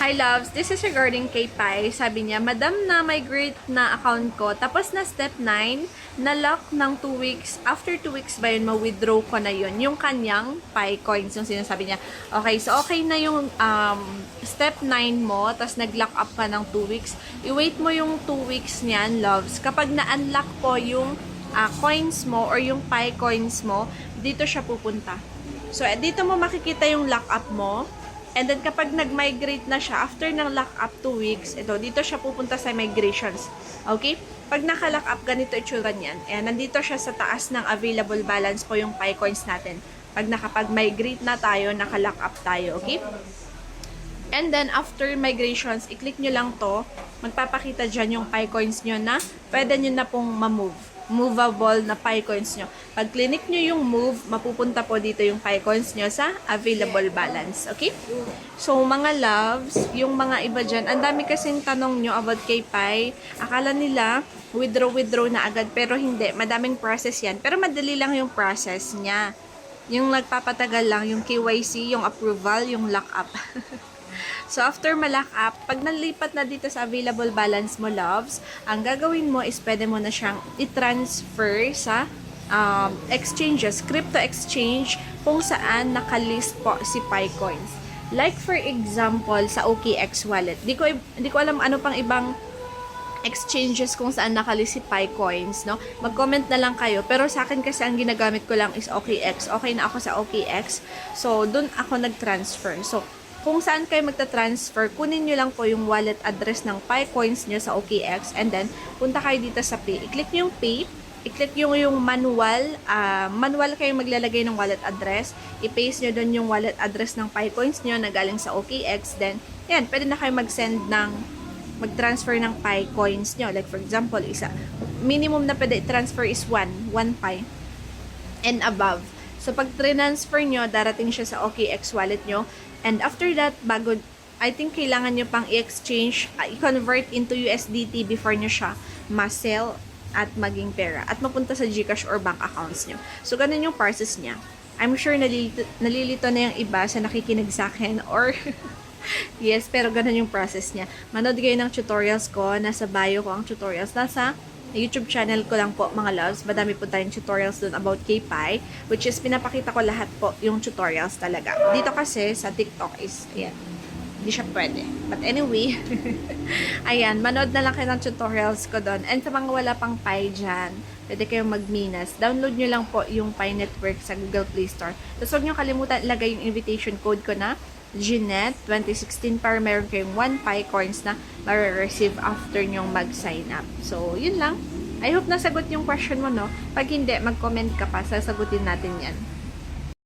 Hi loves, this is regarding kay Pai. Sabi niya, Madam, na migrate na account ko. Tapos na step 9, na-lock ng 2 weeks. After 2 weeks ba yun, ma-withdraw ko na yun. Yung kanyang Pai coins, yung sinasabi niya. Okay, so okay na yung step 9 mo, tapos nag-lock up ka ng 2 weeks. I-wait mo yung 2 weeks niyan, loves. Kapag na-unlock po yung coins mo or yung Pai coins mo, dito siya pupunta. So, dito mo makikita yung lock up mo. And then, kapag nag-migrate na siya, after ng lock up 2 weeks, dito siya pupunta sa migrations. Okay? Pag naka-lock up, ganito itsura niyan. Ayan, nandito siya sa taas ng available balance po yung Pi coins natin. Pag nakapag-migrate na tayo, naka-lock up tayo. Okay? And then, after migrations, i-click nyo lang to. Magpapakita dyan yung Pi coins nyo na pwede nyo na pong ma-move. Movable na Pi coins nyo. Pag click nyo yung move, mapupunta po dito yung Pi coins nyo sa available balance. Okay? So, mga loves, yung mga iba dyan, ang dami kasing tanong nyo about kay Pi. Akala nila, withdraw na agad, pero hindi. Madaming process yan. Pero madali lang yung process niya. Yung nagpapatagal lang, yung KYC, yung approval, yung lock up. So, after ma-lock up, pag nalipat na dito sa available balance mo, loves, ang gagawin mo is pwede mo na siyang i-transfer sa exchanges, crypto exchange, kung saan nakalist po si Picoins. Like for example, sa OKX wallet. Di ko alam ano pang ibang exchanges kung saan nakalist si Picoins, no? Mag-comment na lang kayo. Pero sa akin kasi ang ginagamit ko lang is OKX. Okay na ako sa OKX. So, dun ako nag-transfer. So, kung saan kayo magta-transfer, kunin nyo lang po yung wallet address ng Picoins nyo sa OKX, and then, punta kayo dito sa Pay. I-click nyo yung Pay, i-click nyo yung manual, manual kayo maglalagay ng wallet address, i-paste nyo doon yung wallet address ng Picoins nyo na galing sa OKX, then, yan, pwede na kayo mag-transfer ng Picoins nyo. Like, for example, minimum na pwede transfer is 1 Pi, and above. So, pag transfer nyo, darating siya sa OKX wallet nyo. And after that, I think kailangan nyo pang i-exchange, i-convert into USDT before nyo siya ma-sell at maging pera. At mapunta sa GCash or bank accounts nyo. So, ganun yung process niya. I'm sure nalilito na yung iba sa nakikinig sa akin or yes, pero ganun yung process niya. Manood kayo ng tutorials ko. Nasa bio ko ang tutorials. Nasa YouTube channel ko lang po, mga loves. Madami po tayong tutorials dun about KPI, which is pinapakita ko lahat po yung tutorials talaga. Dito kasi sa TikTok is, ayan, hindi siya pwede. But anyway, ayan, manood na lang kayo ng tutorials ko dun. And sa mga wala pang Pi dyan, pwede kayong magminas. Download nyo lang po yung Pi Network sa Google Play Store. Tapos huwag nyo kalimutan ilagay yung invitation code ko na Jeanette 2016 para meron kayong 1 Pi coins na ma-receive after nyong mag-sign up. So, yun lang. I hope nasagot yung question mo, no? Pag hindi, mag-comment ka pa, sasagutin natin yan.